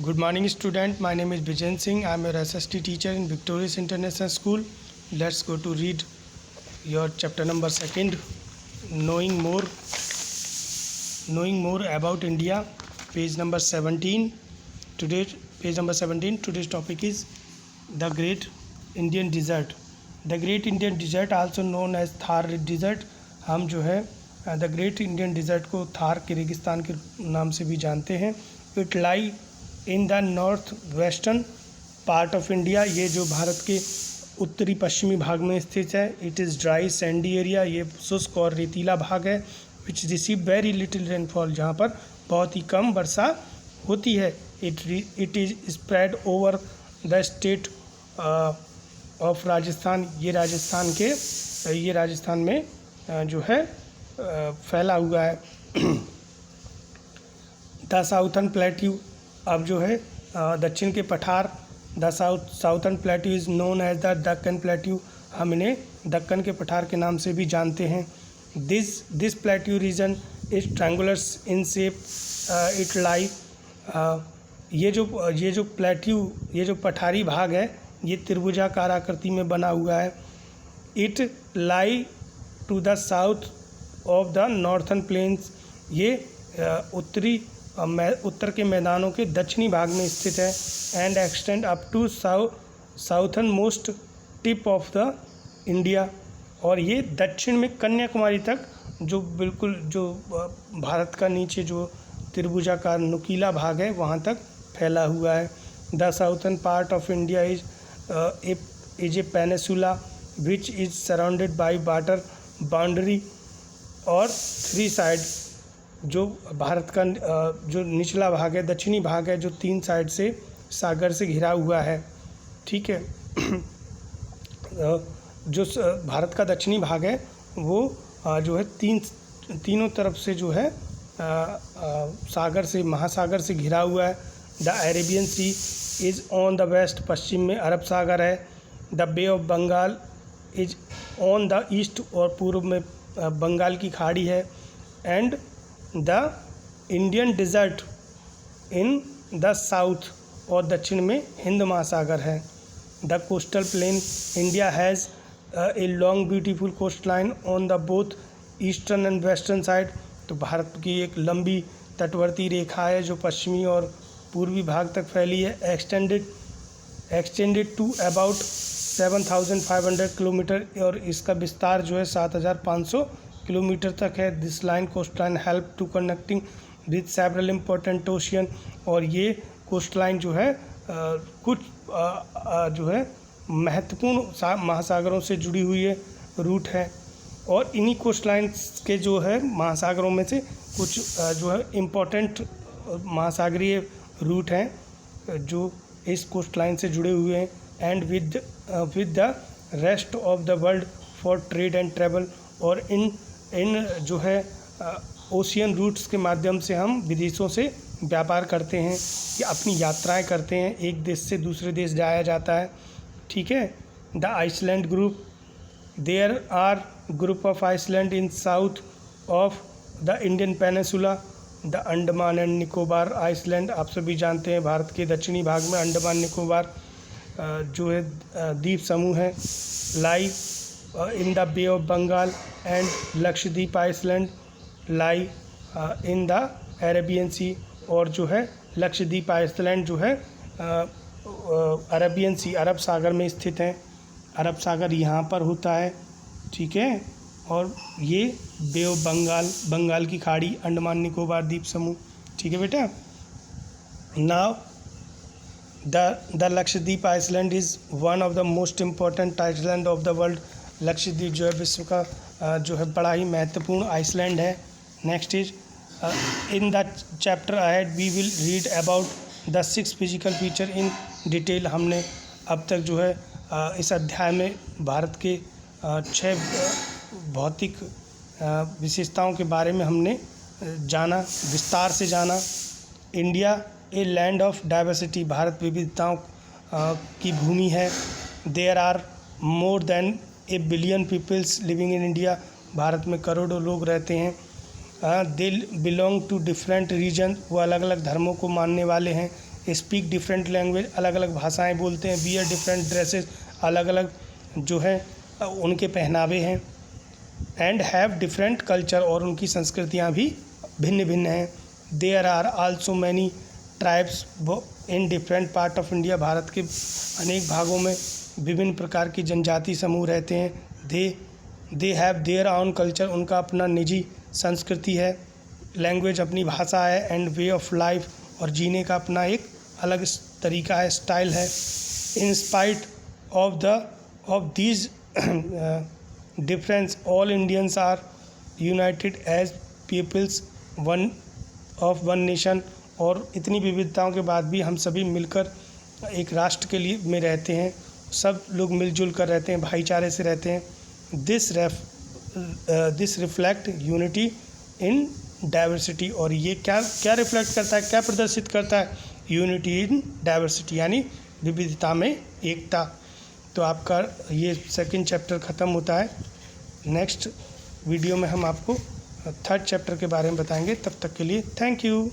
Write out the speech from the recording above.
Good morning, student. My name is Bijen Singh. I am your SST teacher in Victorious International School. Let's go to read your chapter number 2, knowing more about India, page number 17. Today's topic is the Great Indian Desert. The Great Indian Desert, also known as Thar Desert, हम जो है the great Indian dessert को थार के रेगिस्तान के नाम से भी जानते हैं. It lie in the north western part of India. ये जो भारत के उत्तरी पश्चिमी भाग में स्थित है. It is dry Sandy area. ये शुष्क और रेतीला भाग है. Which receive very little rainfall, जहाँ पर बहुत ही कम वर्षा होती है. It is spread over the state of Rajasthan. ये राजस्थान में जो है फैला हुआ है. द साउथर्न प्लेट्यू, अब जो है दक्षिण के पठार. The southern plateau is known as the Deccan plateau. हम इन्हें दक्कन के पठार के नाम से भी जानते हैं. This plateau region is triangular in shape. It लाई, ये जो प्लेट्यू, ये जो पठारी भाग है, ये त्रिभुजाकार आकृति में बना हुआ है. It lie to the south of the northern plains. ये उत्तर के मैदानों के दक्षिणी भाग में स्थित है. And extend up to southernmost tip of the India. और ये दक्षिण में कन्याकुमारी तक, जो बिल्कुल जो भारत का नीचे जो त्रिभुजाकार नुकीला भाग है, वहाँ तक फैला हुआ है. The southern part of India is a peninsula which is surrounded by water boundary. और 3 साइड, जो भारत का जो निचला भाग है, दक्षिणी भाग है, जो 3 साइड से सागर से घिरा हुआ है. ठीक है. जो भारत का दक्षिणी भाग है, वो जो है तीनों तरफ से जो है सागर से, महासागर से घिरा हुआ है. The Arabian sea is on the west. पश्चिम में अरब सागर है. The bay of Bengal is on the east. और पूर्व में बंगाल की खाड़ी है. And the Indian desert in the south. और दक्षिण में हिंद महासागर है. The coastal plain India has a long beautiful coast line on the both eastern and western side. तो भारत की एक लंबी तटवर्ती रेखा है, जो पश्चिमी और पूर्वी भाग तक फैली है. Extended to about 7,500 kilometre. और इसका विस्तार जो है 7,500 किलोमीटर तक है. This line coast line help to connecting with several important ocean. और ये कोस्ट लाइन जो है कुछ जो है महत्वपूर्ण महासागरों से जुड़ी हुई है, रूट है. और इन्हीं कोस्ट लाइन्स के जो है महासागरों में से कुछ जो है इम्पोर्टेंट महासागरीय रूट हैं, जो इस कोस्ट लाइन से जुड़े हुए हैं. And with the rest of the world for trade and travel. और इन जो है ओशियन रूट्स के माध्यम से हम विदेशों से व्यापार करते हैं, या अपनी यात्राएं करते हैं. एक देश से दूसरे देश जाया जाता है. ठीक है. The island group, there are group of island in south of the Indian peninsula. The Andaman and Nicobar island, आप सभी जानते हैं, भारत के दक्षिणी भाग में अंडमान निकोबार जो है द्वीप समूह है. Lie in the bay of Bengal. And Lakshadweep island lie in the Arabian sea. और जो है लक्षद्वीप आइसलैंड जो है अरेबियन सी, अरब सागर में स्थित है. अरब सागर यहाँ पर होता है. ठीक है. और ये बे ऑफ बंगाल की खाड़ी, अंडमान निकोबार द्वीप समूह. ठीक है बेटा. Now the Lakshadweep island is one of the most important island of the world. Lakshadweep जो है विश्व का जो है बड़ा ही महत्वपूर्ण आइसलैंड है. Next is in the chapter ahead we will read about the 6 physical feature in detail. हमने अब तक जो है इस अध्याय में भारत के 6 भौतिक विशेषताओं के बारे में हमने जाना, विस्तार से जाना. India a land of diversity. Bharat विविधताओं की भूमि है. There are more than a billion peoples living in India. Bharat में करोड़ों लोग रहते हैं. They belong to different region. वो अलग अलग धर्मों को मानने वाले हैं. स्पीक डिफरेंट लैंग्वेज, अलग अलग भाषाएं बोलते हैं। वियर डिफरेंट ड्रेसेस, अलग अलग जो है उनके पहनावे हैं। एंड हैव डिफरेंट कल्चर, और उनकी संस्कृतियाँ भी भिन्न भिन्न हैं। There are also many tribes in different part of India, Bharat के अनेक भागों में विभिन्न प्रकार की जनजाति समूह रहते हैं। They have their own culture, उनका अपना निजी संस्कृति है। लैंग्वेज अपनी भाषा है। एंड वे ऑफ लाइफ, और जीने का अपना एक अलग तरीका है, स्टाइल है। In spite of these difference all Indians are united as peoples one of one nation, और इतनी विविधताओं के बाद भी हम सभी मिलकर एक राष्ट्र के लिए में रहते हैं। सब लोग मिलजुल कर रहते हैं, भाईचारे से रहते हैं। This reflect unity in diversity, और ये क्या रिफ्लेक्ट करता है, क्या प्रदर्शित करता है? यूनिटी इन डाइवर्सिटी, यानी विविधता में एकता। तो आपका ये सेकंड चैप्टर ख़त्म होता है। नेक्स्ट वीडियो में हम आपको थर्ड चैप्टर के बारे में बताएंगे। तब तक के लिए थैंक यू।